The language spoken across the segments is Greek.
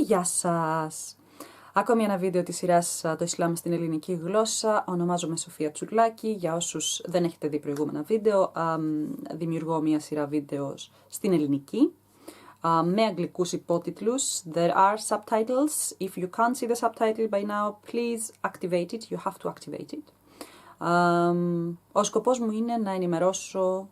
Γεια σας! Ακόμη ένα βίντεο της σειράς «Το Ισλάμ στην ελληνική γλώσσα». Ονομάζομαι Σοφία Τσουρλάκη. Για όσους δεν έχετε δει προηγούμενα βίντεο, δημιουργώ μια σειρά βίντεο στην ελληνική με αγγλικούς υπότιτλους. There are subtitles. If you can't see the subtitle by now, please activate it. You have to activate it. Ο σκοπός μου είναι να ενημερώσω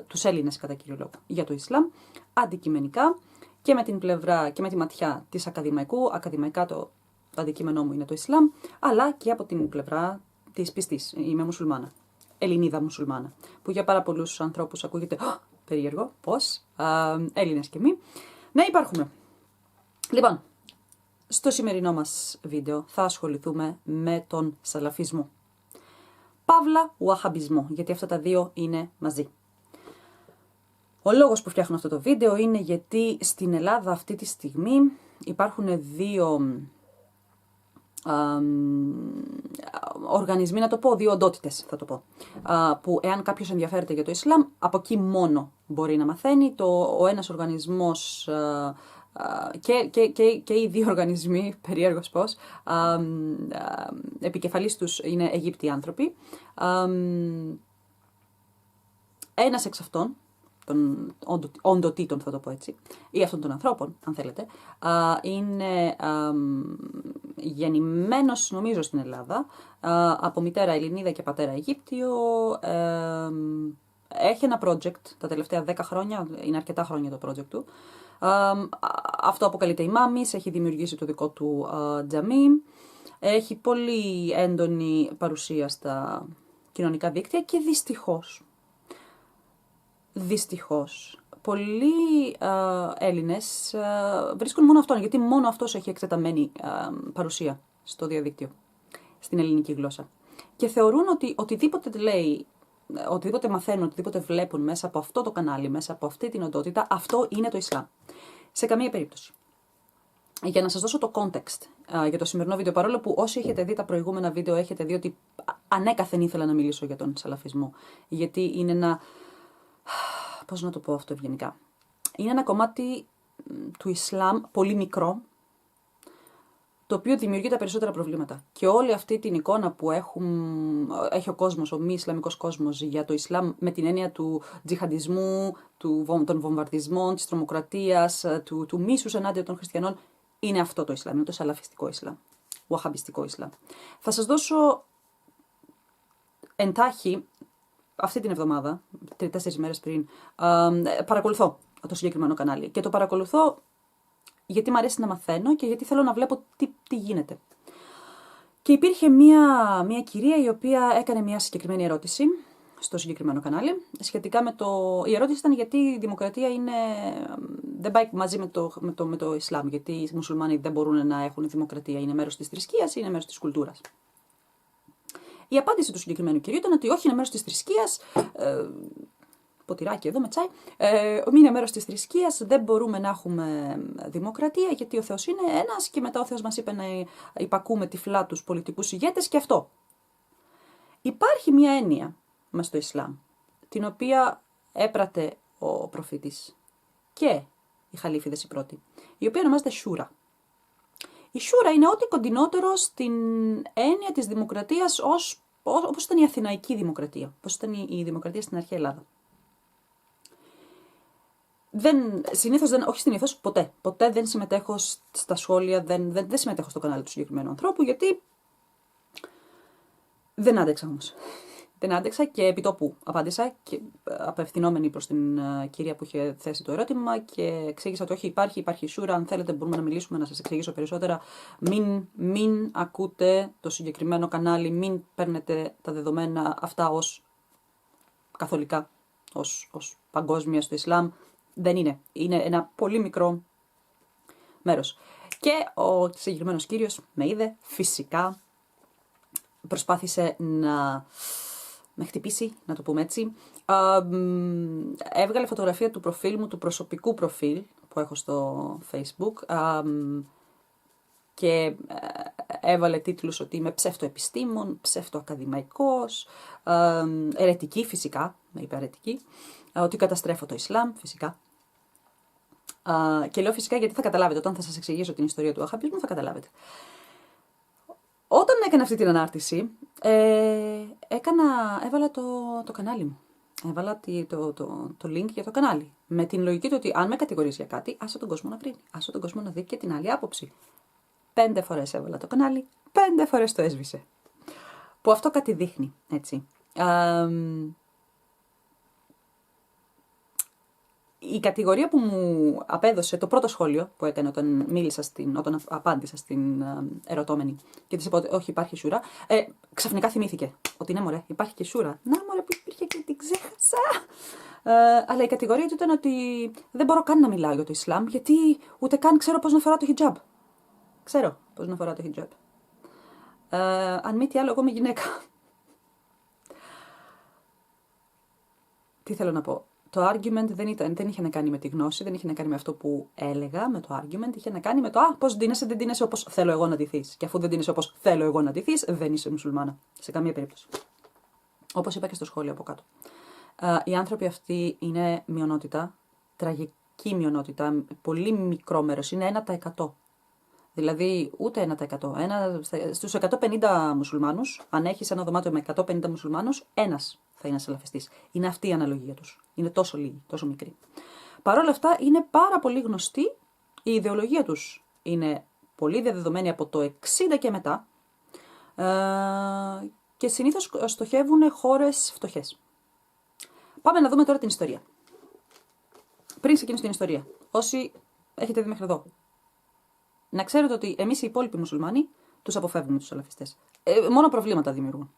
τους Έλληνες κατά κύριο λόγο για το Ισλάμ αντικειμενικά και με την πλευρά και με τη ματιά της ακαδημαϊκού. Ακαδημαϊκά το αντικείμενό μου είναι το Ισλάμ, αλλά και από την πλευρά της πιστής. Είμαι μουσουλμάνα, Ελληνίδα μουσουλμάνα, που για πάρα πολλούς ανθρώπους ακούγεται περίεργο, πώς, Έλληνες και μη. Ναι, υπάρχουμε. Λοιπόν, στο σημερινό μας βίντεο θα ασχοληθούμε με τον σαλαφισμό. Παύλα ουαχαμπισμό, γιατί αυτά τα δύο είναι μαζί. Ο λόγος που φτιάχνω αυτό το βίντεο είναι γιατί στην Ελλάδα αυτή τη στιγμή υπάρχουν δύο οργανισμοί, να το πω, δύο οντότητες θα το πω, που εάν κάποιος ενδιαφέρεται για το Ισλάμ, από εκεί μόνο μπορεί να μαθαίνει. Ο ένας οργανισμός και οι δύο οργανισμοί, περίεργος πώς, επικεφαλής τους είναι Αιγύπτιοι άνθρωποι. Ένας εξ αυτών, των οντοτήτων θα το πω έτσι, ή αυτών των ανθρώπων, αν θέλετε, είναι γεννημένος νομίζω στην Ελλάδα, από μητέρα Ελληνίδα και πατέρα Αιγύπτιο. Έχει ένα project τα τελευταία 10 χρόνια, είναι αρκετά χρόνια το project του. Αυτό αποκαλείται ημάμις, έχει δημιουργήσει το δικό του τζαμί, έχει πολύ έντονη παρουσία στα κοινωνικά δίκτυα και δυστυχώς, πολλοί Έλληνες βρίσκουν μόνο αυτόν, γιατί μόνο αυτός έχει εκτεταμένη παρουσία στο διαδίκτυο, στην ελληνική γλώσσα. Και θεωρούν ότι οτιδήποτε λέει, οτιδήποτε μαθαίνουν, οτιδήποτε βλέπουν μέσα από αυτό το κανάλι, μέσα από αυτή την οντότητα, αυτό είναι το Ισλάμ. Σε καμία περίπτωση. Για να σας δώσω το context για το σημερινό βίντεο, παρόλο που όσοι έχετε δει τα προηγούμενα βίντεο έχετε δει ότι ανέκαθεν ήθελα να μιλήσω για τον σαλαφισμό, γιατί είναι ένα... Πώς να το πω αυτό ευγενικά. Είναι ένα κομμάτι του Ισλάμ πολύ μικρό, το οποίο δημιουργεί τα περισσότερα προβλήματα. Και όλη αυτή την εικόνα που έχει ο κόσμος, ο μη Ισλαμικός κόσμος για το Ισλάμ, με την έννοια του τζιχαντισμού, των βομβαρδισμών, της τρομοκρατίας, του μίσους ενάντια των χριστιανών, είναι αυτό το Ισλάμ, είναι το σαλαφιστικό Ισλάμ, ουαχαμπιστικό Ισλάμ. Θα σας δώσω εντάχει, αυτή την εβδομάδα, 3-4 μέρες πριν, παρακολουθώ το συγκεκριμένο κανάλι. Και το παρακολουθώ γιατί μου αρέσει να μαθαίνω και γιατί θέλω να βλέπω τι γίνεται. Και υπήρχε μια κυρία η οποία έκανε μια συγκεκριμένη ερώτηση στο συγκεκριμένο κανάλι, σχετικά με το... Η ερώτηση ήταν γιατί η δημοκρατία δεν πάει μαζί με το Ισλάμ, γιατί οι μουσουλμάνοι δεν μπορούν να έχουν δημοκρατία, είναι μέρος της θρησκείας ή είναι μέρος της κουλτούρας. Η απάντηση του συγκεκριμένου κυρίου ήταν ότι όχι, είναι μέρος της θρησκείας, ποτηράκι εδώ με τσάι, είναι μέρος της θρησκείας, δεν μπορούμε να έχουμε δημοκρατία γιατί ο Θεός είναι ένας και μετά ο Θεός μας είπε να υπακούμε τυφλά τους πολιτικούς ηγέτες και αυτό. Υπάρχει μια έννοια μες στο Ισλάμ, την οποία έπρατε ο προφήτης και οι χαλίφιδες οι πρώτοι, η οποία ονομάζεται Σούρα. Η Σούρα είναι ό,τι κοντινότερο στην έννοια της δημοκρατίας όπως ήταν η Αθηναϊκή δημοκρατία, όπως ήταν η δημοκρατία στην αρχαία Ελλάδα. Ποτέ δεν συμμετέχω στα σχόλια, δεν συμμετέχω στο κανάλι του συγκεκριμένου ανθρώπου, γιατί δεν άντεξα όμως. Δεν άντεξα και επί τόπου απάντησα, και απευθυνόμενη προς την κυρία που είχε θέσει το ερώτημα, και εξήγησα ότι όχι, υπάρχει Σούρα, αν θέλετε μπορούμε να μιλήσουμε, να σας εξηγήσω περισσότερα. Μην ακούτε το συγκεκριμένο κανάλι, μην παίρνετε τα δεδομένα αυτά ως καθολικά, ως παγκόσμια στο Ισλάμ. Δεν είναι. Είναι ένα πολύ μικρό μέρος. Και ο συγκεκριμένος κύριος με είδε, φυσικά προσπάθησε να με χτυπήσει, να το πούμε έτσι. Έβγαλε φωτογραφία του προφίλ μου, του προσωπικού προφίλ που έχω στο Facebook, και έβαλε τίτλους ότι είμαι ψευτοεπιστήμον, ψευτοακαδημαϊκός, αιρετική φυσικά, με είπε αιρετική, ότι καταστρέφω το Ισλάμ φυσικά. Και λέω φυσικά γιατί θα καταλάβετε, όταν θα σας εξηγήσω την ιστορία του Αχαμπισμού θα καταλάβετε. Όταν έκανα αυτή την ανάρτηση, έβαλα το κανάλι μου. Έβαλα το link για το κανάλι. Με την λογική του ότι αν με κατηγορήσει για κάτι, άσε τον κόσμο να κρίνει. Άσε τον κόσμο να δει και την άλλη άποψη. 5 φορές έβαλα το κανάλι, 5 φορές το έσβησε. Που αυτό κάτι δείχνει, έτσι. Η κατηγορία που μου απέδωσε το πρώτο σχόλιο που έκανε όταν απάντησα στην ερωτώμενη και της είπα ότι όχι υπάρχει σούρα, ξαφνικά θυμήθηκε ότι ναι μωρέ υπάρχει και σούρα. Να μωρέ που υπήρχε και την ξέχασα. Αλλά η κατηγορία του ήταν ότι δεν μπορώ καν να μιλάω για το Ισλάμ γιατί ούτε καν ξέρω πώς να φοράω το χιτζάμπ. Ξέρω πώς να φοράω το χιτζάμπ. Αν μη τι άλλο εγώ είμαι γυναίκα. Τι θέλω να πω. Το argument δεν είχε να κάνει με τη γνώση, δεν είχε να κάνει με αυτό που έλεγα, με το argument, είχε να κάνει με το πώς ντύνεσαι, δεν ντύνεσαι όπως θέλω εγώ να ντυθείς. Και αφού δεν ντύνεσαι όπως θέλω εγώ να ντυθείς, δεν είσαι μουσουλμάνα. Σε καμία περίπτωση. Όπως είπα και στο σχόλιο από κάτω. Οι άνθρωποι αυτοί είναι μειονότητα, τραγική μειονότητα, πολύ μικρό μέρος, είναι 1%. Δηλαδή ούτε 1%. Στους 150 μουσουλμάνους, αν έχεις ένα δωμάτιο με 150 μουσουλμάνους, ένας θα είναι σαλαφιστής. Είναι αυτή η αναλογία τους. Είναι τόσο λίγη, τόσο μικρή. Παρ' όλα αυτά είναι πάρα πολύ γνωστή, η ιδεολογία τους είναι πολύ διαδεδομένη από το 60 και μετά και συνήθως στοχεύουν χώρες φτωχές. Πάμε να δούμε τώρα την ιστορία. Πριν ξεκινήσω την ιστορία, όσοι έχετε δει μέχρι εδώ, να ξέρετε ότι εμείς οι υπόλοιποι μουσουλμάνοι τους αποφεύγουμε τους σαλαφιστές. Μόνο προβλήματα δημιουργούν.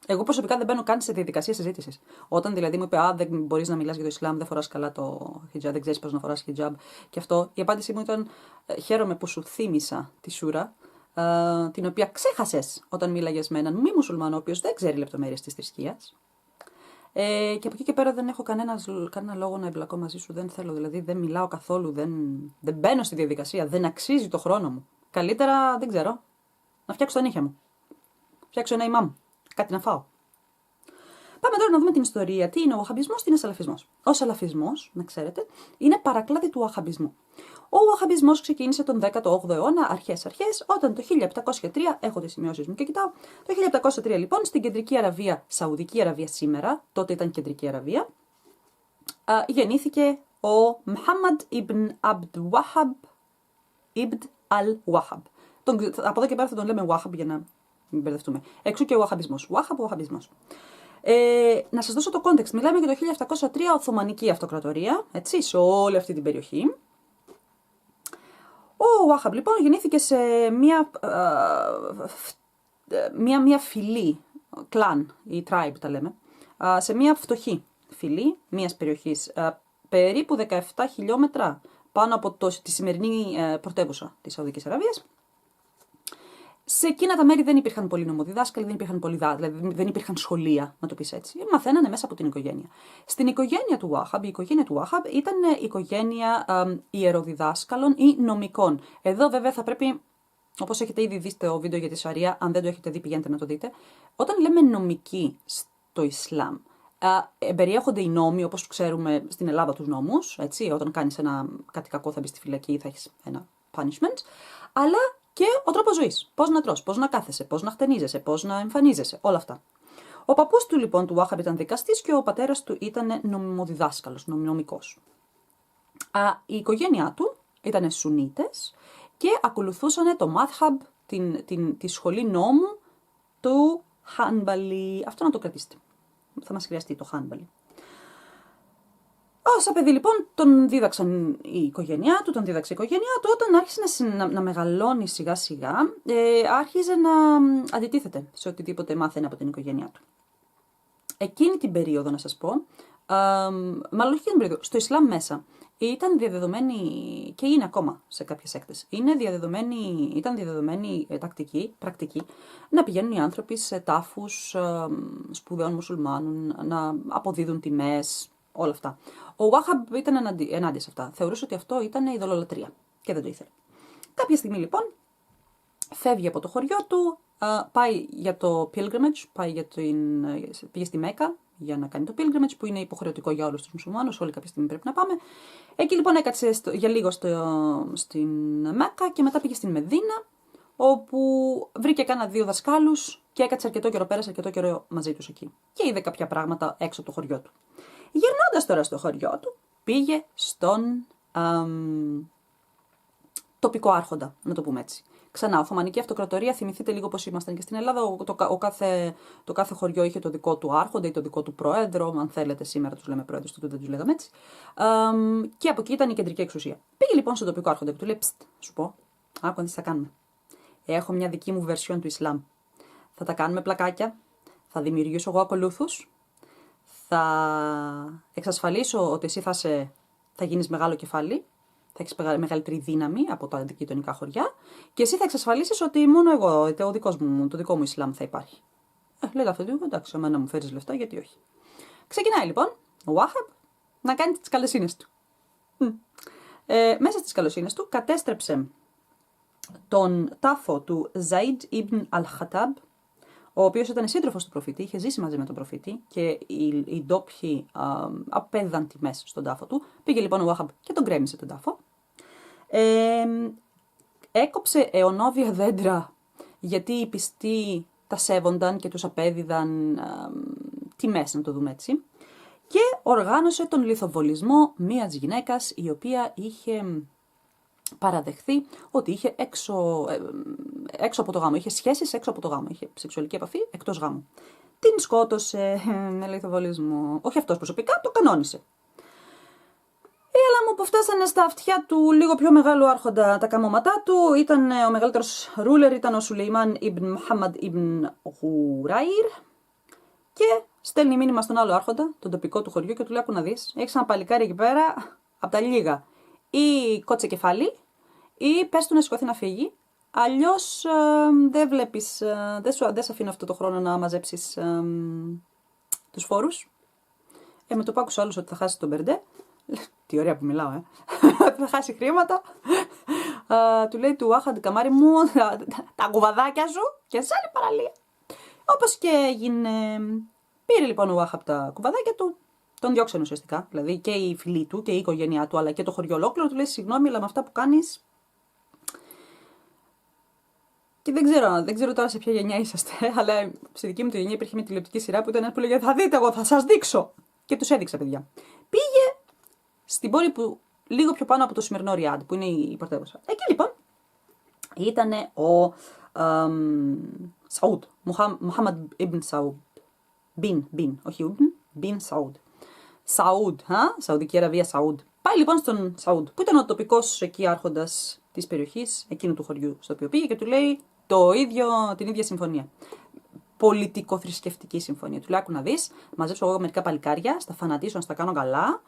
Εγώ προσωπικά δεν μπαίνω καν σε διαδικασία συζήτησης. Όταν δηλαδή μου είπε, δεν μπορείς να μιλάς για το Ισλάμ, δεν φοράς καλά το χιτζάμπ, δεν ξέρεις πώς να φοράς χιτζάμπ και αυτό, η απάντησή μου ήταν, χαίρομαι που σου θύμισα τη σούρα, την οποία ξέχασες όταν μίλαγες με έναν μη μουσουλμάνο, ο οποίος δεν ξέρει λεπτομέρειες της θρησκείας. Και από εκεί και πέρα δεν έχω κανένα λόγο να εμπλακώ μαζί σου, δεν θέλω, δηλαδή δεν μιλάω καθόλου, δεν μπαίνω στη διαδικασία, δεν αξίζει το χρόνο μου. Καλύτερα, δεν ξέρω, να φτιάξω τα νύχια μου. Φτιάξω ένα ημάμ. Κάτι να φάω. Πάμε τώρα να δούμε την ιστορία. Τι είναι ο Ουαχαμπισμός, τι είναι σαλαφισμός. Ο σαλαφισμός, να ξέρετε, είναι παρακλάδι του Ουαχαμπισμού. Ο Ουαχαμπισμός ξεκίνησε τον 18ο αιώνα, αρχές, όταν το 1703, έχω τις σημειώσεις μου και κοιτάω, το 1703 λοιπόν στην Κεντρική Αραβία, Σαουδική Αραβία σήμερα, τότε ήταν Κεντρική Αραβία, γεννήθηκε ο Μουχάμμαντ Ιμπν Αμπντ Βαχαμπ Ιμπν Αλ Βαχαμπ. Από εδώ και πέρα θα τον λέμε Βαχαμπ για να μην μπερδευτούμε. Εξού και ο Ουαχαμπισμός. Ουαχαμπισμός. Να σας δώσω το context. Μιλάμε για το 1703 Οθωμανική Αυτοκρατορία, έτσι, σε όλη αυτή την περιοχή. Ο Ουαχαμπ λοιπόν γεννήθηκε σε μια φυλή, κλάν ή tribe τα λέμε, σε μια φτωχή φυλή μιας περιοχής, περίπου 17 χιλιόμετρα πάνω από τη σημερινή πρωτεύουσα της Σαουδικής Αραβίας. Σε εκείνα τα μέρη δεν υπήρχαν πολλοί νομοδιδάσκαλοι, δεν υπήρχαν δηλαδή δεν υπήρχαν σχολεία, να το πεις έτσι. Μαθαίνανε μέσα από την οικογένεια. Στην οικογένεια του Ουαχαμπ, η οικογένεια του Ουαχαμπ ήταν οικογένεια ιεροδιδάσκαλων ή νομικών. Εδώ βέβαια θα πρέπει, όπως έχετε ήδη δει στο βίντεο για τη Σαρία, αν δεν το έχετε δει πηγαίνετε να το δείτε. Όταν λέμε νομική στο Ισλάμ, περιέχονται οι νόμοι, όπως ξέρουμε στην Ελλάδα τους νόμους, έτσι, όταν κάνεις κάτι κακό θα μπεις στη φυλακή ή θα έχεις ένα punishment, αλλά και ο τρόπος ζωής. Πώς να τρως, πώς να κάθεσαι, πώς να χτενίζεσαι, πώς να εμφανίζεσαι, όλα αυτά. Ο παππούς του λοιπόν του Ουαχαμπ ήταν δικαστής και ο πατέρας του ήταν νομιμοδιδάσκαλος, νομικός. Η οικογένειά του ήταν Σουνίτες και ακολουθούσαν το μάδχαμπ, τη σχολή νόμου του Χάνμπαλι. Αυτό να το κρατήσετε. Θα μας χρειαστεί το Χάνμπαλι. Σαν παιδί λοιπόν τον δίδαξαν η οικογένειά του, τον δίδαξε η οικογένειά του, όταν άρχισε να μεγαλώνει σιγά σιγά, άρχιζε να αντιτίθεται σε οτιδήποτε μάθαινε από την οικογένειά του. Εκείνη την περίοδο να σας πω, μάλλον όχι την περίοδο, στο Ισλάμ μέσα, ήταν διαδεδομένη και είναι ακόμα σε κάποιες έκτες. Ήταν διαδεδομένη πρακτική, να πηγαίνουν οι άνθρωποι σε τάφους σπουδαίων μουσουλμάνων, να αποδίδουν τιμές, όλα αυτά. Ο Ουαχαμπ ήταν ενάντια σε αυτά. Θεωρούσε ότι αυτό ήταν ειδωλολατρία και δεν το ήθελε. Κάποια στιγμή λοιπόν φεύγει από το χωριό του, πάει για το pilgrimage, πήγε στη Μέκα για να κάνει το pilgrimage, που είναι υποχρεωτικό για όλους τους μουσουλμάνους, όλοι κάποια στιγμή πρέπει να πάμε. Εκεί λοιπόν έκατσε για λίγο στην Μέκκα και μετά πήγε στην Μεδίνα, όπου βρήκε κάνα 2 δασκάλους και έκατσε αρκετό καιρό, πέρασε αρκετό καιρό μαζί τους εκεί. Και είδε κάποια πράγματα έξω από το χωριό του. Γυρνώντας τώρα στο χωριό του, πήγε στον τοπικό άρχοντα, να το πούμε έτσι. Ξανά, Οθωμανική Αυτοκρατορία, θυμηθείτε λίγο πώς ήμασταν και στην Ελλάδα. Το κάθε χωριό είχε το δικό του άρχοντα ή το δικό του πρόεδρο. Αν θέλετε, σήμερα τους λέμε πρόεδρος, τότε δεν τους λέγαμε έτσι. Και από εκεί ήταν η κεντρική εξουσία. Πήγε λοιπόν στον τοπικό άρχοντα και του λέει: Ψτ, σου πω, άκου τι θα κάνουμε. Έχω μια δική μου version του Ισλάμ. Θα τα κάνουμε πλακάκια, θα δημιουργήσω εγώ ακολούθους, θα εξασφαλίσω ότι εσύ θα γίνεις μεγάλο κεφάλι. Θα έχεις μεγαλύτερη δύναμη από τα γειτονικά χωριά και εσύ θα εξασφαλίσεις ότι μόνο εγώ, το δικό μου Ισλάμ θα υπάρχει. Λέει αυτό, εντάξει, εμένα μου φέρεις λεφτά, γιατί όχι. Ξεκινάει λοιπόν ο Ουάχαμπ να κάνει τις καλοσύνες του. Μέσα στις καλοσύνες του κατέστρεψε τον τάφο του Ζαΐντ Ιμπν Αλ-Χατάμπ, ο οποίος ήταν σύντροφος του προφήτη, είχε ζήσει μαζί με τον προφήτη και οι ντόπιοι απέδαν τιμές στον τάφο του. Πήγε λοιπόν ο Ουάχαμπ και τον γκρέμισε τον τάφο. Έκοψε αιωνόβια δέντρα, γιατί οι πιστοί τα σέβονταν και τους απέδιδαν τιμές, να το δούμε έτσι. Και οργάνωσε τον λιθοβολισμό μιας γυναίκας η οποία είχε παραδεχθεί ότι είχε έξω από το γάμο, είχε σχέσεις έξω από το γάμο, είχε σεξουαλική επαφή εκτός γάμου. Την σκότωσε με λιθοβολισμό. Όχι αυτός προσωπικά, το κανόνισε. Αλλά μου που φτάσανε στα αυτιά του λίγο πιο μεγάλου άρχοντα τα καμώματά του, ο μεγαλύτερος ρούλερ ήταν ο Σουλεϊμάν Ιμπν Μουχάμμαντ Ιμπν Γουράιρ και στέλνει μήνυμα στον άλλο άρχοντα, τον τοπικό του χωριού, και του λέει: Άκου να δεις, έχεις ένα παλικάρι εκεί πέρα, από τα λίγα. Ή κότσε κεφάλι, ή πες του να σηκωθεί να φύγει. Αλλιώς δεν σε αφήνω αυτό το χρόνο να μαζέψεις τους φόρους. Με το που άκουσε άλλος ότι θα χάσει τον Μπερντέ. Τι ωραία που μιλάω, ότι θα χάσει χρήματα. Του λέει του Ουάχαμπ, καμάρι μου, τα κουβαδάκια σου και σε άλλη παραλία. Όπως και έγινε. Πήρε λοιπόν ο Ουάχαμπ τα κουβαδάκια του, τον διώξανε ουσιαστικά. Δηλαδή και οι φίλοι του και η οικογένειά του, αλλά και το χωριό ολόκληρο του λέει: Συγγνώμη, αλλά με αυτά που κάνεις. Και δεν ξέρω τώρα σε ποια γενιά είσαστε, αλλά στη δική μου τη γενιά υπήρχε μια τηλεοπτική σειρά που ήταν ένα που λέγε: Θα δείτε, εγώ θα σας δείξω. Και τους έδειξα, παιδιά. Πήγε στην πόλη που λίγο πιο πάνω από το σημερινό Ριάντ, που είναι η πρωτεύουσα. Εκεί λοιπόν ήταν ο Σαούντ, Μουχάμμαντ Ιμπν Σαούντ. Όχι Μπιν Σαούντ. Σαούντ, Σαουδική Αραβία, Σαούντ. Πάει λοιπόν στον Σαούντ, που ήταν ο τοπικός εκεί άρχοντας της περιοχής, εκείνου του χωριού στο οποίο πήγε, και του λέει την ίδια συμφωνία. Πολιτικο-θρησκευτική συμφωνία. Του λέει: Άκου να δεις, μαζέψω εγώ μερικά παλικάρια, στα φανατίσω, να στα κάνω καλά.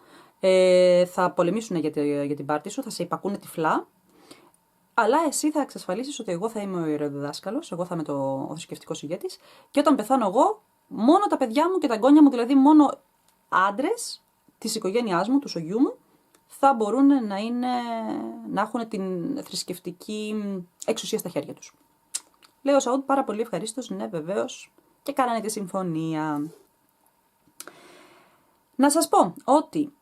Θα πολεμήσουν για την πάρτη σου, θα σε υπακούνε τυφλά. Αλλά εσύ θα εξασφαλίσεις ότι εγώ θα είμαι ο ιεροδιδάσκαλος, εγώ θα είμαι ο θρησκευτικός ηγέτης, και όταν πεθάνω εγώ, μόνο τα παιδιά μου και τα εγγόνια μου, δηλαδή μόνο άντρες της οικογένειάς μου, του σογιού μου, θα μπορούν να έχουν την θρησκευτική εξουσία στα χέρια τους. Λέει ο Σαούντ: Πάρα πολύ ευχαρίστως, ναι, βεβαίως, και κάνανε τη συμφωνία. Να σας πω ότι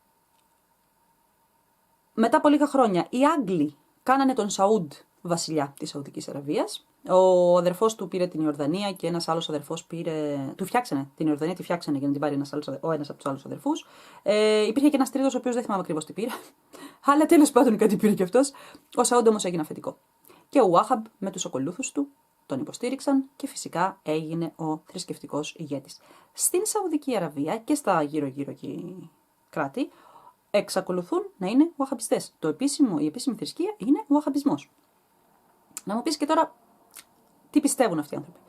μετά από λίγα χρόνια οι Άγγλοι κάνανε τον Σαούντ βασιλιά της Σαουδικής Αραβίας. Ο αδερφός του πήρε την Ιορδανία και ένας άλλος αδερφός του φτιάξανε την Ιορδανία, τη φτιάξανε για να την πάρει ο ένας από τους άλλους αδερφούς. Υπήρχε και ένας τρίτος, ο οποίος δεν θυμάμαι ακριβώς τι πήρε, αλλά τέλος πάντων κάτι πήρε κι αυτός. Ο Σαούντ όμως έγινε αφεντικό. Και ο Ουάχαμπ με τους ακολούθους του τον υποστήριξαν και φυσικά έγινε ο θρησκευτικός ηγέτης. Στην Σαουδική Αραβία και στα γύρω-γύρω κράτη εξακολουθούν να είναι Ουαχαμπιστές. Η επίσημη θρησκεία είναι ο Ουαχαμπισμός. Να μου πεις και τώρα, τι πιστεύουν αυτοί οι άνθρωποι.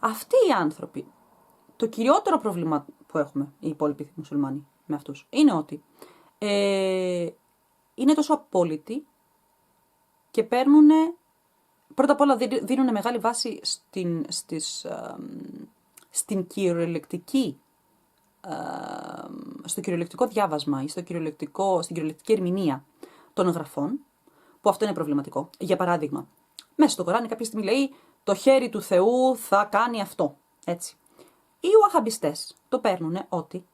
Αυτοί οι άνθρωποι, το κυριότερο πρόβλημα που έχουμε οι υπόλοιποι μουσουλμάνοι με αυτούς, είναι ότι είναι τόσο απόλυτοι και παίρνουν, πρώτα απ' όλα δίνουν μεγάλη βάση στο κυριολεκτικό διάβασμα ή στην κυριολεκτική ερμηνεία των γραφών, που αυτό είναι προβληματικό. Για παράδειγμα, μέσα στο Κοράνι κάποια στιγμή λέει: Το χέρι του Θεού θα κάνει αυτό. Έτσι. Οι Ουαχαμπιστές το παίρνουν ότι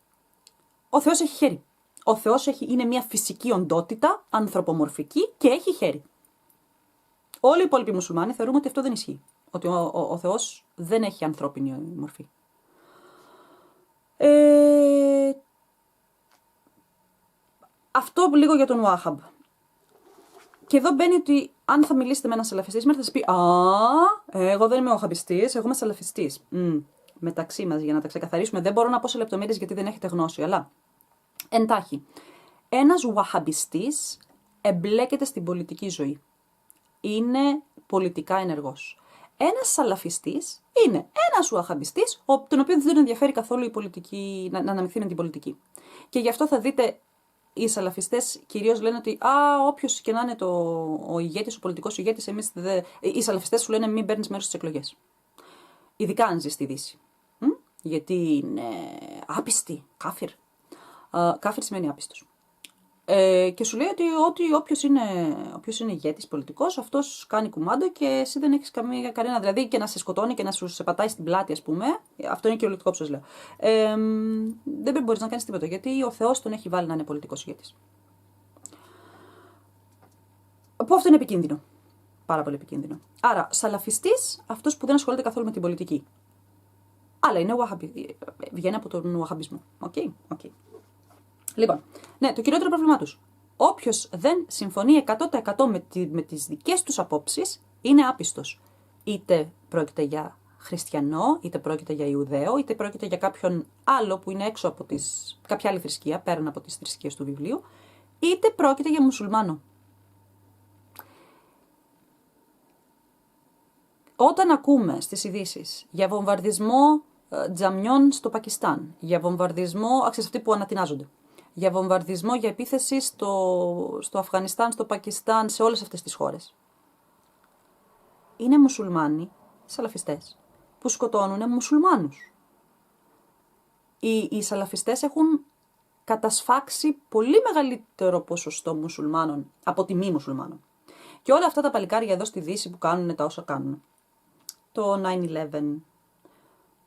ο Θεός έχει χέρι. Ο Θεός είναι μια φυσική οντότητα, ανθρωπομορφική και έχει χέρι. Όλοι οι υπόλοιποι μουσουλμάνοι θεωρούμε ότι αυτό δεν ισχύει. Ότι ο Θεός δεν έχει ανθρώπινη μορφή. Αυτό λίγο για τον Ουάχαμπ. Και εδώ μπαίνει ότι αν θα μιλήσετε με έναν σαλαφιστή σήμερα θα σας πει εγώ δεν είμαι Ουαχαμπιστής, εγώ είμαι σαλαφιστής. Μεταξύ μας, για να τα ξεκαθαρίσουμε, δεν μπορώ να πω σε λεπτομέρειες γιατί δεν έχετε γνώση, αλλά εντάχει. Ένας Ουαχαμπιστής εμπλέκεται στην πολιτική ζωή. Είναι πολιτικά ενεργός. Ένας σαλαφιστής είναι ένας Ουαχαμπιστής, τον οποίο δεν ενδιαφέρει καθόλου η πολιτική, να αναμειχθεί με την πολιτική. Και γι' αυτό θα δείτε οι σαλαφιστές κυρίως λένε ότι όποιος και να είναι ο ηγέτης, ο πολιτικός ηγέτης, οι σαλαφιστές σου λένε μην παίρνεις μέρος στις εκλογές. Ειδικά αν ζεις στη Δύση. Γιατί είναι άπιστη, κάφιρ. Κάφιρ σημαίνει άπιστος. Και σου λέει ότι όποιος είναι ηγέτης πολιτικός, αυτός κάνει κουμάντο και εσύ δεν έχεις κανένα. Δηλαδή και να σε σκοτώνει και να σου σε πατάει στην πλάτη, ας πούμε. Αυτό είναι κυριολεκτικό που σας λέω. Δεν μπορείς να κάνεις τίποτα, γιατί ο Θεός τον έχει βάλει να είναι πολιτικός ηγέτης. Που αυτό είναι επικίνδυνο. Πάρα πολύ επικίνδυνο. Άρα, σαλαφιστής, αυτός που δεν ασχολείται καθόλου με την πολιτική. Αλλά είναι βγαίνει από τον Ουαχαμπισμό. Οκ. Λοιπόν, ναι, το κυριότερο πρόβλημά τους. Όποιος δεν συμφωνεί 100% με τις δικές τους απόψεις, είναι άπιστος. Είτε πρόκειται για χριστιανό, είτε πρόκειται για Ιουδαίο, είτε πρόκειται για κάποιον άλλο που είναι έξω από κάποια άλλη θρησκεία, πέραν από τις θρησκείες του βιβλίου, είτε πρόκειται για μουσουλμάνο. Όταν ακούμε στις ειδήσεις για βομβαρδισμό τζαμιών στο Πακιστάν, για βομβαρδισμό, αυτοί που ανατινάζονται, για βομβαρδισμό, για επίθεση στο Αφγανιστάν, στο Πακιστάν, σε όλες αυτές τις χώρες. Είναι μουσουλμάνοι, σαλαφιστές, που σκοτώνουν μουσουλμάνους. Οι σαλαφιστές έχουν κατασφάξει πολύ μεγαλύτερο ποσοστό μουσουλμάνων από τη μη μουσουλμάνων. Και όλα αυτά τα παλικάρια εδώ στη Δύση που κάνουν τα όσα κάνουν. Το 9/11,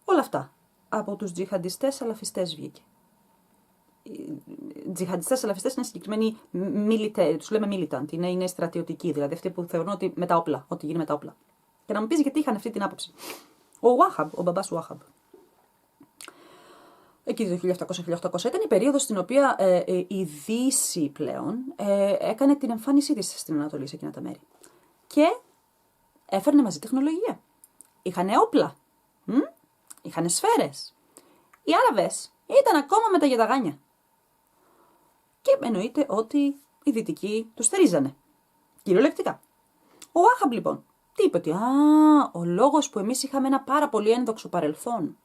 όλα αυτά. Από τους τζιχαντιστές σαλαφιστές βγήκε. Τζιχαντιστές σαλαφιστές είναι συγκεκριμένοι military, τους λέμε militant, είναι στρατιωτικοί, δηλαδή αυτοί που θεωρούν ότι με τα όπλα, ότι γίνει με τα όπλα. Και να μου πεις γιατί είχαν αυτή την άποψη. Ο μπαμπάς Ουάχαμπ. Εκεί το 1700-1800 ήταν η περίοδος στην οποία η Δύση πλέον έκανε την εμφάνισή της στην Ανατολή σε εκείνα τα μέρη. Και έφερνε μαζί τεχνολογία. Είχαν όπλα. Είχαν σφαίρες. Οι Άραβες ήταν ακόμα με τα γεταγάνια. Και εννοείται ότι οι Δυτικοί τους θερίζανε. Κυριολεκτικά. Ο Ουάχαμπ λοιπόν, τι είπε, ότι ο λόγος που εμείς είχαμε ένα πάρα πολύ ένδοξο παρελθόν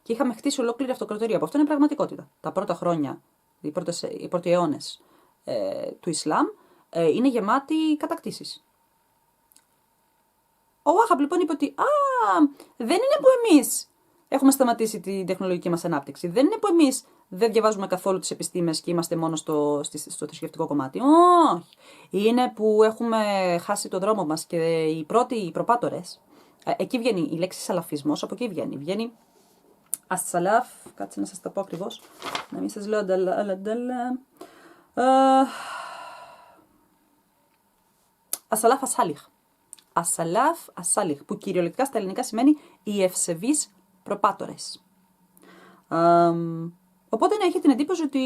και είχαμε χτίσει ολόκληρη αυτοκρατορία, από αυτό είναι πραγματικότητα. Τα πρώτα χρόνια, οι πρώτοι αιώνες του Ισλάμ είναι γεμάτοι κατακτήσεις. Ο Ουάχαμπ λοιπόν είπε ότι δεν είναι που εμείς έχουμε σταματήσει την τεχνολογική μας ανάπτυξη. Δεν είναι που εμείς δεν διαβάζουμε καθόλου τις επιστήμες και είμαστε μόνο στο θρησκευτικό κομμάτι. Όχι. Είναι που έχουμε χάσει τον δρόμο μας και οι προπάτορες. Εκεί βγαίνει η λέξη σαλαφισμός, από εκεί βγαίνει. Βγαίνει ασσαλάφ, κάτσε να σας τα πω ακριβώς, να μην σας λέω ασσαλάφ ασάλιχ. Ασσαλάφ ασάλιχ, που κυριολεκτικά στα ελληνικά σημαίνει οι ευσεβείς προπάτορες. Οπότε να έχει την εντύπωση ότι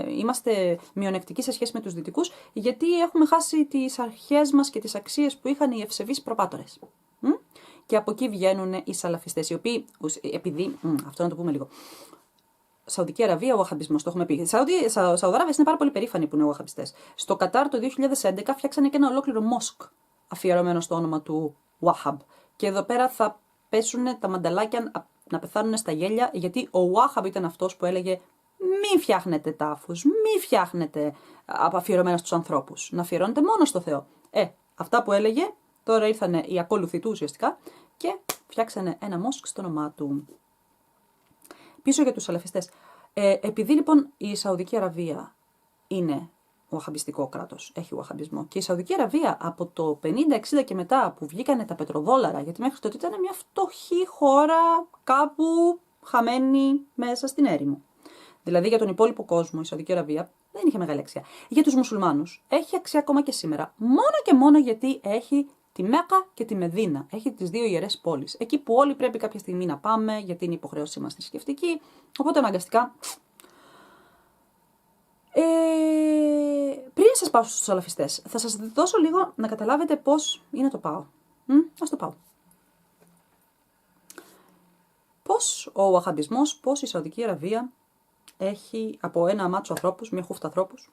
είμαστε μειονεκτικοί σε σχέση με τους Δυτικούς, γιατί έχουμε χάσει τις αρχές μας και τις αξίες που είχαν οι ευσεβείς προπάτορες. Και από εκεί βγαίνουν οι σαλαφιστές, οι οποίοι, επειδή, αυτό να το πούμε λίγο, Σαουδική Αραβία, ο Ουαχαμπισμός, το έχουμε πει. Σαουδάραβες είναι πάρα πολύ περήφανοι που είναι Ουαχαμπιστές. Στο Κατάρ το 2011 φτιάξανε και ένα ολόκληρο μόσκ αφιερωμένο στο όνομα του Ουάχαμπ. Και εδώ πέρα θα πέσουν τα μανταλάκια να πεθάνουν στα γέλια, γιατί ο Ουάχαμπ ήταν αυτός που έλεγε μην φτιάχνετε τάφους, μην φτιάχνετε αφιερωμένα στους ανθρώπους, να αφιερώνετε μόνο στο Θεό. Αυτά που έλεγε, τώρα ήρθαν οι ακόλουθοι του ουσιαστικά και φτιάξανε ένα μόσκ στο όνομά του. Πίσω για τους σαλαφιστές. Επειδή λοιπόν η Σαουδική Αραβία είναι βαχαμπιστικό κράτος, έχει βαχαμπισμό. Και η Σαουδική Αραβία από το 50-60 και μετά που βγήκανε τα πετροδόλαρα, γιατί μέχρι τότε ήταν μια φτωχή χώρα κάπου χαμένη μέσα στην έρημο. Δηλαδή για τον υπόλοιπο κόσμο η Σαουδική Αραβία δεν είχε μεγάλη αξία. Για τους μουσουλμάνους έχει αξία ακόμα και σήμερα, μόνο και μόνο γιατί έχει τη Μέκα και τη Μεδίνα. Έχει τις δύο ιερές πόλεις. Εκεί που όλοι πρέπει κάποια στιγμή να πάμε, γιατί είναι η υποχρέωσή μας θρησκευτική. Οπότε αναγκαστικά. Πριν σας πάω στους σαλαφιστές, θα σας δώσω λίγο να καταλάβετε πώς είναι το ΠΑΟ. Ας το πάω. Πώς ο Βαχαμπισμός, πώς η Σαουδική Αραβία έχει από ένα μάτσο ανθρώπους, μια χούφτα ανθρώπους,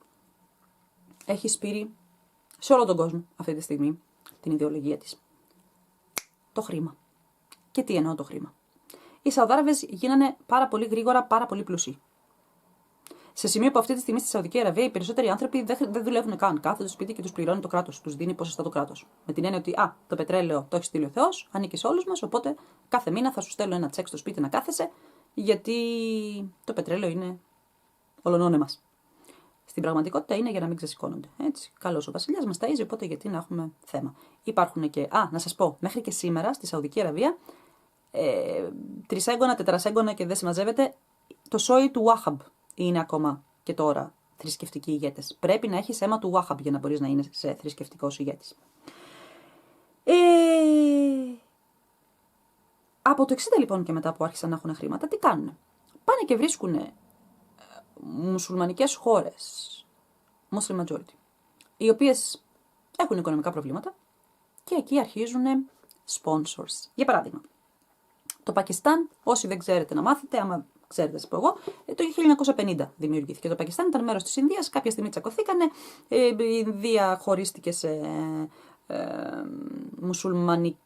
έχει σπείρει σε όλο τον κόσμο αυτή τη στιγμή την ιδεολογία της. Το χρήμα. Και τι εννοώ το χρήμα. Οι Σαουδάραβες γίνανε πάρα πολύ γρήγορα πάρα πολύ πλούσιοι. Σε σημείο που αυτή τη στιγμή στη Σαουδική Αραβία οι περισσότεροι άνθρωποι δεν δουλεύουν καν. Κάθονται στο σπίτι και τους πληρώνει το κράτος. Τους δίνει ποσοστά το κράτος. Με την έννοια ότι το πετρέλαιο το έχει στείλει ο Θεός, ανήκει σε όλους μας. Οπότε κάθε μήνα θα σου στέλνω ένα τσεκ στο σπίτι να κάθεσαι, γιατί το πετρέλαιο είναι ολονών εμάς. Στην πραγματικότητα είναι για να μην ξεσηκώνονται. Έτσι. Καλώς ο βασιλιάς μας ταΐζει, οπότε γιατί να έχουμε θέμα. Υπάρχουν και. Να σας πω, μέχρι και σήμερα στη Σαουδική Αραβία, τρισέγγωνα, τετρασέγγωνα και δεν συμμαζεύεται, το σόι του Wahhab είναι ακόμα και τώρα θρησκευτικοί ηγέτες. Πρέπει να έχεις αίμα του Wahhab για να μπορείς να είναι θρησκευτικός ηγέτης. Από το 60 λοιπόν και μετά που άρχισαν να έχουν χρήματα, τι κάνουν. Πάνε και βρίσκουν μουσουλμανικές χώρες, Muslim majority, οι οποίες έχουν οικονομικά προβλήματα και εκεί αρχίζουν sponsors. Για παράδειγμα, το Πακιστάν, όσοι δεν ξέρετε να μάθετε, άμα ξέρετε, σας πω εγώ, το 1950 δημιουργήθηκε. Το Πακιστάν ήταν μέρος της Ινδίας, κάποια στιγμή τσακωθήκανε, η Ινδία χωρίστηκε σε μουσουλμανική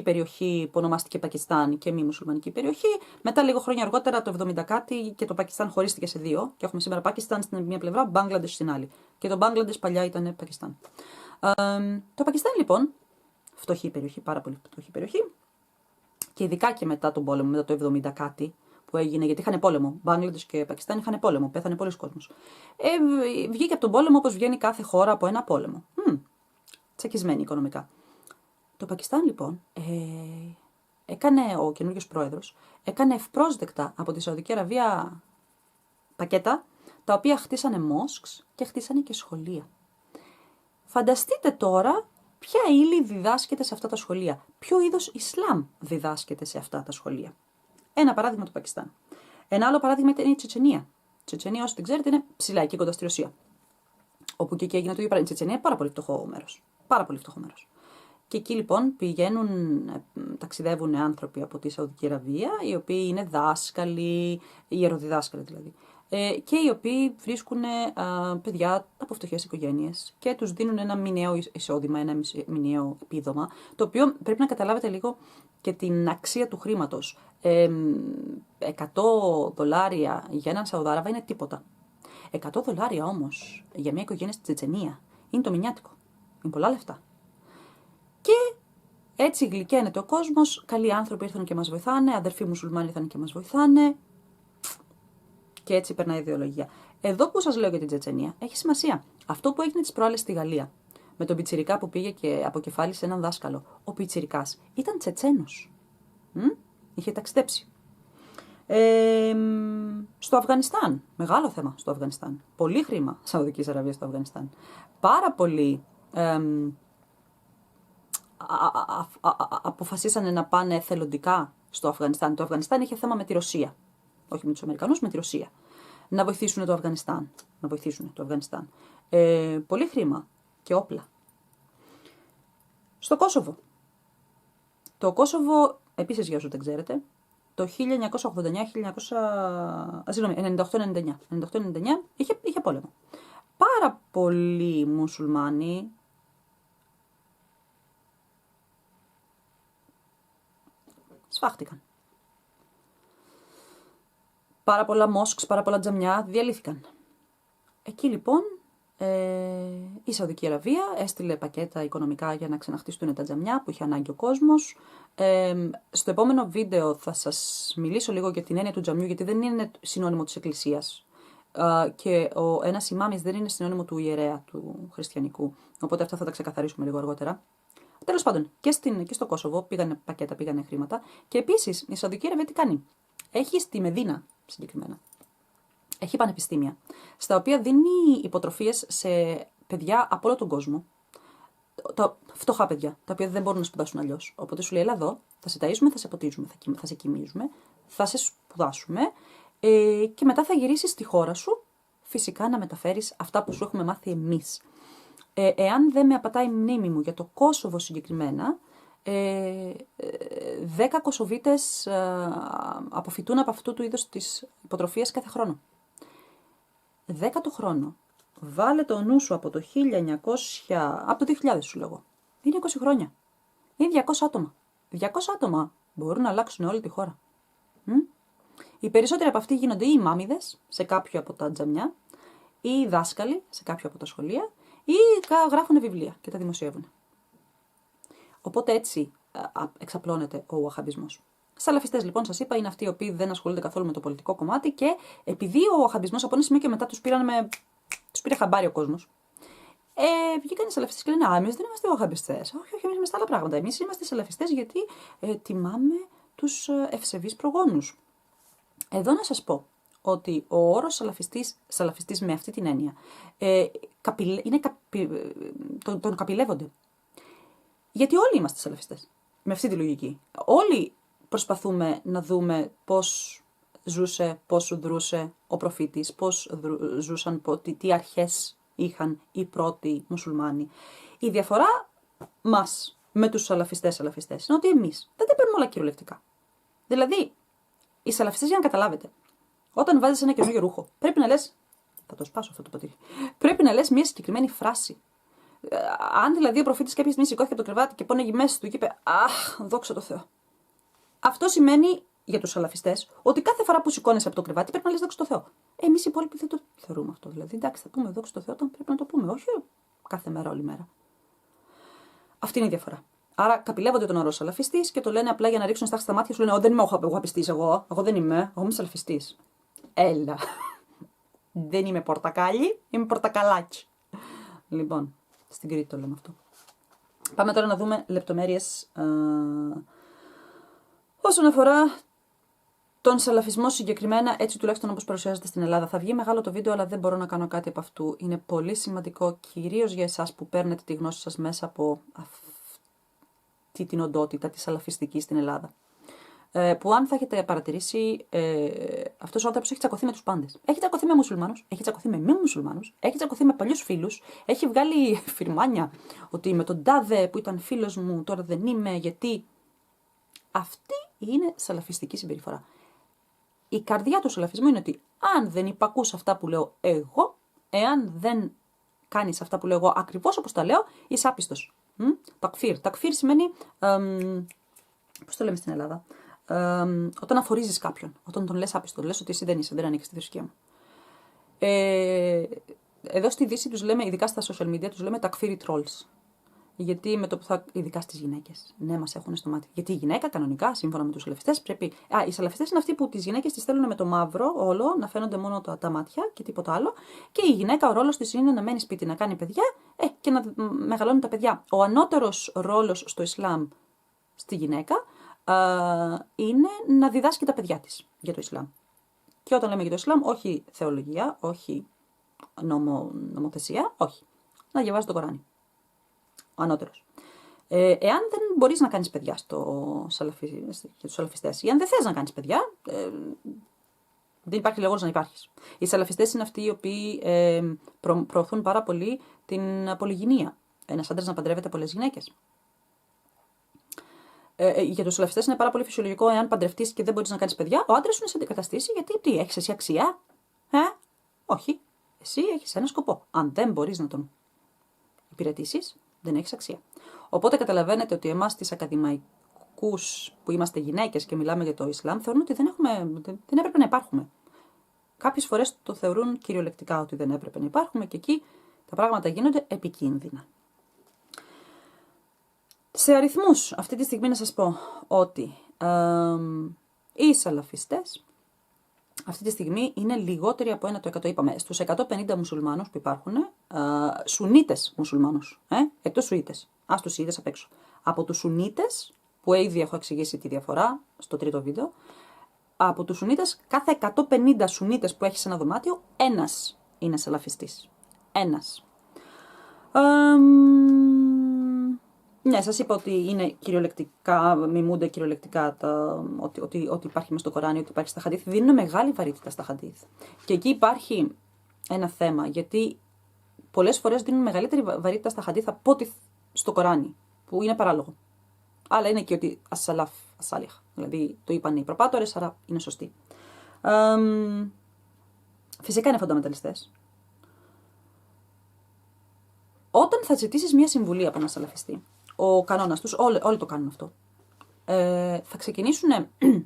περιοχή που ονομάστηκε Πακιστάν και μη μουσουλμανική περιοχή. Μετά, λίγο χρόνια αργότερα, το 70 κάτι, και το Πακιστάν χωρίστηκε σε δύο. Και έχουμε σήμερα Πακιστάν στην μία πλευρά, Μπάγκλαντες στην άλλη. Και το Μπάγκλαντες παλιά ήταν Πακιστάν. Το Πακιστάν λοιπόν, φτωχή περιοχή, πάρα πολύ φτωχή περιοχή. Και ειδικά και μετά τον πόλεμο, μετά το 70 κάτι που έγινε, γιατί είχαν πόλεμο. Μπάγκλαντες και Πακιστάν είχαν πόλεμο, πέθανε πολλοί κόσμος. Βγήκε από τον πόλεμο όπως βγαίνει κάθε χώρα από ένα πόλεμο. Τσακισμένη οικονομικά. Το Πακιστάν λοιπόν έκανε, ο καινούργιος πρόεδρος, έκανε ευπρόσδεκτα από τη Σαουδική Αραβία πακέτα, τα οποία χτίσανε μόσκς και χτίσανε και σχολεία. Φανταστείτε τώρα ποια ύλη διδάσκεται σε αυτά τα σχολεία. Ποιο είδος Ισλάμ διδάσκεται σε αυτά τα σχολεία. Ένα παράδειγμα του Πακιστάν. Ένα άλλο παράδειγμα είναι η Τσετσενία. Η Τσετσενία, όσοι την ξέρετε, είναι ψηλά εκεί κοντά στη Ρωσία. Όπου και εκεί έγινε το ίδιο πράγμα. Η Τσετσενία είναι πάρα πολύ φτωχό μέρος. Πάρα πολύ φτωχό μέρος. Και εκεί λοιπόν ταξιδεύουν άνθρωποι από τη Σαουδική Αραβία, οι οποίοι είναι δάσκαλοι, ιεροδιδάσκαλοι δηλαδή, και οι οποίοι βρίσκουν παιδιά από φτωχές οικογένειες και τους δίνουν ένα μηνιαίο εισόδημα, ένα μηνιαίο επίδομα, το οποίο πρέπει να καταλάβετε λίγο και την αξία του χρήματος. $100 για έναν Σαουδάραβα είναι τίποτα. $100 όμως για μια οικογένεια στη Τσετσενία είναι το μηνιάτικο. Είναι πολλά λεφτά. Και έτσι γλυκαίνεται ο κόσμος, καλοί άνθρωποι ήρθαν και μας βοηθάνε, αδερφοί μουσουλμάνοι ήρθαν και μας βοηθάνε. Και έτσι περνάει η ιδεολογία. Εδώ που σας λέω για την Τσετσενία έχει σημασία. Αυτό που έγινε τις προάλλες στη Γαλλία, με τον πιτσιρικά που πήγε και αποκεφάλισε έναν δάσκαλο. Ο πιτσιρικάς ήταν Τσετσένος. Είχε ταξιδέψει. Στο Αφγανιστάν, μεγάλο θέμα στο Αφγανιστάν. Πολύ χρήμα Σαουδικής Αραβίας στο Αφγανιστάν. Πάρα πολύ. Αποφασίσανε να πάνε εθελοντικά στο Αφγανιστάν. Το Αφγανιστάν είχε θέμα με τη Ρωσία. Όχι με τους Αμερικανούς, με τη Ρωσία. Να βοηθήσουν το Αφγανιστάν. Πολύ χρήμα και όπλα. Στο Κόσοβο. Το Κόσοβο, επίσης για όσους δεν ξέρετε, το 98-99 είχε πόλεμο. Πάρα πολλοί μουσουλμάνοι σφάχτηκαν. Πάρα πολλά μόσκς, πάρα πολλά τζαμιά διαλύθηκαν. Εκεί λοιπόν η Σαουδική Αραβία έστειλε πακέτα οικονομικά για να ξαναχτιστούν τα τζαμιά που είχε ανάγκη ο κόσμος. Στο επόμενο βίντεο θα σας μιλήσω λίγο για την έννοια του τζαμιού, γιατί δεν είναι συνώνυμο της εκκλησίας. και ένας ημάμις δεν είναι συνώνυμο του ιερέα, του χριστιανικού. Οπότε αυτά θα τα ξεκαθαρίσουμε λίγο αργότερα. Τέλος πάντων, και στο Κόσοβο πήγανε πακέτα, πήγανε χρήματα. Και επίσης η Σαουδική Αραβία τι κάνει? Έχει στη Μεδίνα συγκεκριμένα. Έχει πανεπιστήμια, στα οποία δίνει υποτροφίες σε παιδιά από όλο τον κόσμο. Τα φτωχά παιδιά, τα οποία δεν μπορούν να σπουδάσουν αλλιώς. Οπότε σου λέει: έλα εδώ, θα σε ταΐζουμε, θα σε ποτίζουμε, θα σε κοιμίζουμε, θα σε σπουδάσουμε και μετά θα γυρίσεις στη χώρα σου, φυσικά να μεταφέρεις αυτά που σου έχουμε μάθει εμείς. Εάν δεν με απατάει η μνήμη μου για το Κόσοβο συγκεκριμένα, 10 Κοσοβίτες αποφυτούν από αυτού του είδους της υποτροφίας κάθε χρόνο. 10 το χρόνο. Βάλε το νου σου από το 1900, από το 2000 σου λέγω. Είναι 20 χρόνια. Είναι 200 άτομα. 200 άτομα μπορούν να αλλάξουν όλη τη χώρα. Οι περισσότεροι από αυτοί γίνονται ή ημάμιδες σε κάποιο από τα τζαμιά, ή δάσκαλοι σε κάποιο από τα σχολεία, ή γράφουν βιβλία και τα δημοσιεύουν. Οπότε έτσι εξαπλώνεται ο Ουαχαμπισμός. Σαλαφιστές λοιπόν, σας είπα, είναι αυτοί οι οποίοι δεν ασχολούνται καθόλου με το πολιτικό κομμάτι και επειδή ο Ουαχαμπισμός από ένα σημείο και μετά τους πήρε χαμπάρι ο κόσμος. Βγήκαν οι σαλαφιστές και λένε: εμείς δεν είμαστε Ουαχαμπιστές. Όχι, εμείς είμαστε άλλα πράγματα. Εμείς είμαστε σαλαφιστές γιατί τιμάμε τους ευσεβείς προγόνους. Εδώ να σας πω ότι ο όρος σαλαφιστής με αυτή την έννοια τον καπηλεύονται. Γιατί όλοι είμαστε σαλαφιστές. Με αυτή τη λογική. Όλοι προσπαθούμε να δούμε πώς ζούσε, πώς δρούσε ο προφήτης, πώς ζούσαν, τι αρχές είχαν οι πρώτοι μουσουλμάνοι. Η διαφορά μας με τους σαλαφιστές είναι ότι εμείς δεν τα παίρνουμε όλα κυριολεκτικά. Δηλαδή, οι σαλαφιστές, για να καταλάβετε, όταν βάζεις ένα καινούργιο ρούχο, πρέπει να λες. Θα το σπάσω αυτό το ποτήρι. Πρέπει να λες μια συγκεκριμένη φράση. Αν δηλαδή ο προφήτης κάποια στιγμή σηκώθηκε από το κρεβάτι και πόνεγε μέσα του και είπε: αχ, δόξα τω Θεώ. Αυτό σημαίνει για τους σαλαφιστές ότι κάθε φορά που σηκώνεσαι από το κρεβάτι πρέπει να λες δόξα τω Θεώ. Εμείς οι υπόλοιποι δεν το θεωρούμε αυτό. Δηλαδή, εντάξει, θα πούμε δόξα τω Θεώ όταν πρέπει να το πούμε. Όχι κάθε μέρα, όλη μέρα. Αυτή είναι η διαφορά. Άρα καπηλεύονται τον όρο σαλαφιστής και το λένε απλά για να ρίξουν στάχτη στα μάτια σου. Λένε: δεν είμαι Ουαχαμπιστής εγώ. Εγώ δεν είμαι. Εγώ είμαι σαλαφιστής. Έλα. Δεν είμαι πορτακάλι, είμαι πορτακαλάκι. Λοιπόν, στην Κρήτη το λέμε αυτό. Πάμε τώρα να δούμε λεπτομέρειες όσον αφορά τον σαλαφισμό συγκεκριμένα, έτσι τουλάχιστον όπως παρουσιάζεται στην Ελλάδα. Θα βγει μεγάλο το βίντεο, αλλά δεν μπορώ να κάνω κάτι από αυτού. Είναι πολύ σημαντικό, κυρίως για εσάς που παίρνετε τη γνώση σας μέσα από αυτή την οντότητα τη σαλαφιστική στην Ελλάδα. Που αν θα έχετε παρατηρήσει, αυτός ο άνθρωπος έχει τσακωθεί με τους πάντες. Έχει τσακωθεί με μουσουλμάνους, έχει τσακωθεί με μη μουσουλμάνους, έχει τσακωθεί με παλιούς φίλους, έχει βγάλει φιρμάνια ότι με τον τάδε που ήταν φίλος μου τώρα δεν είμαι, γιατί αυτή είναι σαλαφιστική συμπεριφορά. Η καρδιά του σαλαφισμού είναι ότι αν δεν υπακούς αυτά που λέω εγώ, εάν δεν κάνεις αυτά που λέω εγώ ακριβώς όπως τα λέω, είσαι άπιστος. Τακφίρ. Τακφίρ σημαίνει, πώς το λέμε στην Ελλάδα, όταν αφορίζεις κάποιον, όταν τον λες άπιστο, λες ότι εσύ δεν είσαι, δεν ανήκεις στη θρησκεία μου. Εδώ στη Δύση τους λέμε, ειδικά στα social media, τους λέμε τακφίρι trolls. Γιατί με το που θα. Ειδικά στις γυναίκες. Ναι, μας έχουν στο μάτι. Γιατί η γυναίκα κανονικά, σύμφωνα με τους σαλαφιστές, πρέπει. Οι σαλαφιστές είναι αυτοί που τις γυναίκες τις θέλουν με το μαύρο όλο, να φαίνονται μόνο τα μάτια και τίποτα άλλο. Και η γυναίκα, ο ρόλος της είναι να μένει σπίτι, να κάνει παιδιά και να μεγαλώνει τα παιδιά. Ο ανώτερος ρόλος στο Ισλάμ στη γυναίκα είναι να διδάσκει τα παιδιά της για το Ισλάμ. Και όταν λέμε για το Ισλάμ, όχι θεολογία, όχι νομοθεσία, όχι. Να διαβάζει το Κοράνι. Ο ανώτερος. Εάν δεν μπορείς να κάνεις παιδιά για τους σαλαφιστές, ή αν δεν θες να κάνεις παιδιά, δεν υπάρχει λόγος να υπάρχεις. Οι σαλαφιστές είναι αυτοί οι οποίοι προωθούν πάρα πολύ την πολυγυνία. Ένας άντρας να παντρεύεται πολλές γυναίκες. Για τους σαλαφιστές είναι πάρα πολύ φυσιολογικό, εάν παντρευτείς και δεν μπορείς να κάνεις παιδιά, ο άντρας σου να σε αντικαταστήσει, γιατί τι, έχεις εσύ αξία? Όχι. Εσύ έχεις ένα σκοπό. Αν δεν μπορείς να τον υπηρετήσεις, δεν έχεις αξία. Οπότε καταλαβαίνετε ότι εμάς τις ακαδημαϊκούς που είμαστε γυναίκες και μιλάμε για το Ισλάμ, θεωρούν ότι δεν έπρεπε να υπάρχουμε. Κάποιες φορές το θεωρούν κυριολεκτικά ότι δεν έπρεπε να υπάρχουμε και εκεί τα πράγματα γίνονται επικίνδυνα. Σε αριθμούς, αυτή τη στιγμή να σας πω ότι οι σαλαφιστές αυτή τη στιγμή είναι λιγότεροι από 1%. Είπαμε, στους 150 μουσουλμάνους που υπάρχουν, Σουνίτες μουσουλμάνους, εκτός Σουίτες. Ας τους Σουίτες απ' έξω. Από τους Σουνίτες, που ήδη έχω εξηγήσει τη διαφορά στο τρίτο βίντεο, από τους Σουνίτες, κάθε 150 Σουνίτες που έχει σε ένα δωμάτιο, ένας είναι σαλαφιστής. Ένας. Ναι, σας είπα ότι είναι κυριολεκτικά, μιμούνται κυριολεκτικά ότι υπάρχει μες στο Κοράνι, ότι υπάρχει στα χαντίθ. Δίνουν μεγάλη βαρύτητα στα χαντίθ. Και εκεί υπάρχει ένα θέμα, γιατί πολλές φορές δίνουν μεγαλύτερη βαρύτητα στα χαντίθ από ό,τι στο Κοράνι, που είναι παράλογο. Αλλά είναι και ότι ασσαλάφ, ασάλιχ. Δηλαδή το είπαν οι προπάτορες, άρα είναι σωστοί. Φυσικά είναι φονταμεταλιστές. Όταν θα ζητήσεις μια συμβουλή από ένα σαλαφιστή, ο κανόνας τους, όλοι το κάνουν αυτό, θα ξεκινήσουν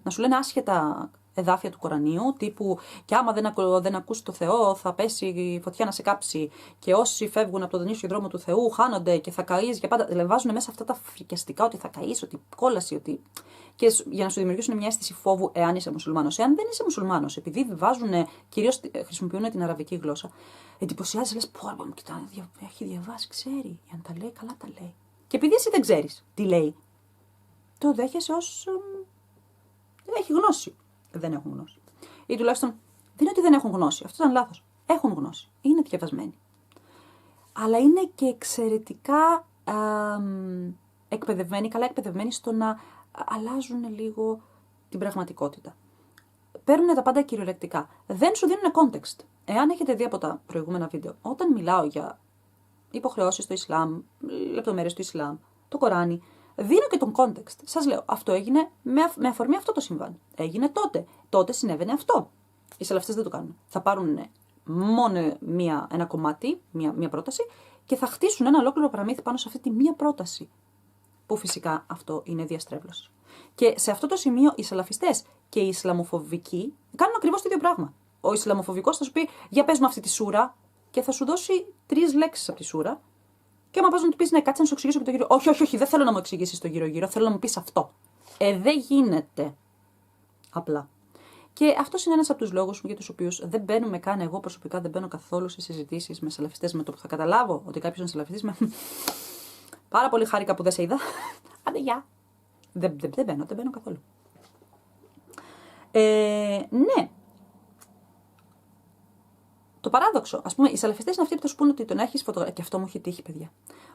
να σου λένε άσχετα εδάφια του Κορανίου, τύπου «και άμα δεν ακούσει το Θεό θα πέσει η φωτιά να σε κάψει και όσοι φεύγουν από τον δονήσιο δρόμο του Θεού χάνονται και θα καείς για πάντα». Δηλαδή βάζουν μέσα αυτά τα φρικιαστικά ότι θα καείς, ότι κόλαση, ότι... Και για να σου δημιουργήσουν μια αίσθηση φόβου εάν είσαι μουσουλμάνος. Εάν δεν είσαι μουσουλμάνος, επειδή κυρίως χρησιμοποιούν την αραβική γλώσσα, εντυπωσιάζει, λες πω, κοιτά, έχει διαβάσει, ξέρει, αν τα λέει, καλά τα λέει. Και επειδή εσύ δεν ξέρεις τι λέει, το δέχεσαι ως έχει γνώση. Δεν έχουν γνώση. Ή τουλάχιστον δεν είναι ότι δεν έχουν γνώση. Αυτό ήταν λάθος. Έχουν γνώση. Είναι διαβασμένοι. Αλλά είναι και εξαιρετικά εκπαιδευμένοι, καλά εκπαιδευμένοι στο να αλλάζουν λίγο την πραγματικότητα. Παίρνουν τα πάντα κυριολεκτικά. Δεν σου δίνουν context. Εάν έχετε δει από τα προηγούμενα βίντεο, όταν μιλάω για υποχρεώσεις στο Ισλάμ, λεπτομέρειες του Ισλάμ, το Κοράνι, δίνω και τον context. Σας λέω, αυτό έγινε με αφορμή αυτό το συμβάν. Έγινε τότε. Τότε συνέβαινε αυτό. Οι σαλαφιστές δεν το κάνουν. Θα πάρουν μόνο ένα κομμάτι, μία πρόταση και θα χτίσουν ένα ολόκληρο παραμύθι πάνω σε αυτή τη μία πρόταση. Που φυσικά αυτό είναι διαστρέβλωση. Και σε αυτό το σημείο οι σαλαφιστές και οι Ισλαμοφοβικοί κάνουν ακριβώς το ίδιο πράγμα. Ο Ισλαμοφοβικός θα σου πει, για πες μου αυτή τη σούρα, και θα σου δώσει 3 λέξεις από τη σούρα. Και άμα πας να του πεις, ναι, κάτσε να σου εξηγήσω και το γύρω. Όχι, δεν θέλω να μου εξηγήσεις το γύρω-γύρω, θέλω να μου πεις αυτό. Δεν γίνεται. Απλά. Και αυτό είναι ένας από τους λόγους για τους οποίους δεν μπαίνουμε καν, εγώ προσωπικά δεν μπαίνω καθόλου σε συζητήσεις με σαλαφιστές. Με το που θα καταλάβω ότι κάποιος είναι σαλαφιστής, πάρα πολύ χάρηκα που δεν σε είδα. Άντε, γεια. Δεν μπαίνω καθόλου. Ναι. Το παράδοξο, ας πούμε, οι σαλαφιστές είναι αυτοί που θα σου πούνε ότι το να έχεις φωτογραφίες. Και αυτό μου έχει τύχει, παιδιά.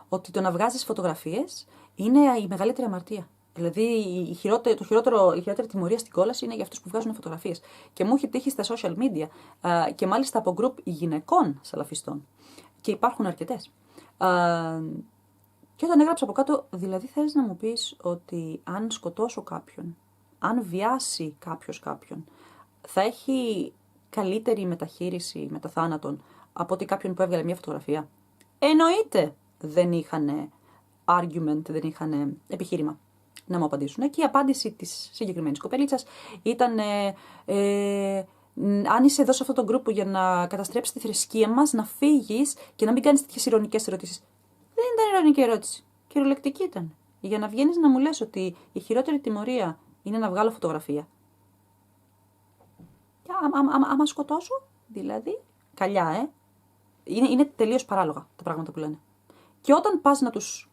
Ότι το να βγάζεις φωτογραφίες είναι η μεγαλύτερη αμαρτία. Δηλαδή, η χειρότερη τιμωρία στην κόλαση είναι για αυτούς που βγάζουν φωτογραφίες. Και μου έχει τύχει στα social media και μάλιστα από group γυναικών σαλαφιστών. Και υπάρχουν αρκετές. Και όταν έγραψα από κάτω, δηλαδή θέλεις να μου πεις ότι αν σκοτώσω κάποιον, αν βιάσει κάποιος κάποιον, θα έχει καλύτερη μεταχείριση μετά θάνατον από ότι κάποιον που έβγαλε μια φωτογραφία? Εννοείται δεν είχαν argument, δεν είχαν επιχείρημα να μου απαντήσουν. Και η απάντηση της συγκεκριμένης κοπελίτσας ήταν αν είσαι εδώ σε αυτό το group για να καταστρέψεις τη θρησκεία μας, να φύγεις και να μην κάνεις τέτοιες ειρωνικές ερωτήσεις. Δεν ήταν ειρωνική ερώτηση. Κυριολεκτική ήταν. Για να βγαίνεις να μου λες ότι η χειρότερη τιμωρία είναι να βγάλω φωτογραφία. Άμα σκοτώσω, δηλαδή, καλιά, είναι τελείως παράλογα τα πράγματα που λένε. Και όταν πας να τους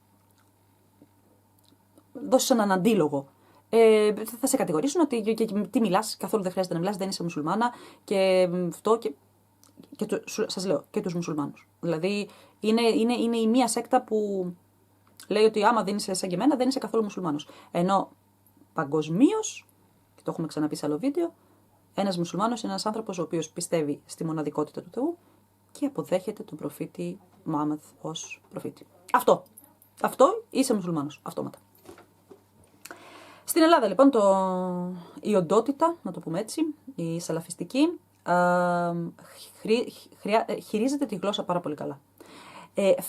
δώσεις έναν αντίλογο, θα σε κατηγορήσουν ότι τι μιλάς, καθόλου δεν χρειάζεται να μιλάς, δεν είσαι μουσουλμάνα και αυτό σας λέω, και τους μουσουλμάνους. Δηλαδή, είναι η μία σέκτα που λέει ότι άμα δεν είσαι σαν και εμένα, δεν είσαι καθόλου μουσουλμάνος. Ενώ παγκοσμίως, και το έχουμε ξαναπεί σε άλλο βίντεο, ένας μουσουλμάνος είναι ένας άνθρωπος ο οποίος πιστεύει στη μοναδικότητα του Θεού και αποδέχεται τον προφήτη Μωάμεθ ως προφήτη. Αυτό είσαι μουσουλμάνος, αυτόματα. Στην Ελλάδα λοιπόν η οντότητα, να το πούμε έτσι, η σαλαφιστική, χειρίζεται τη γλώσσα πάρα πολύ καλά.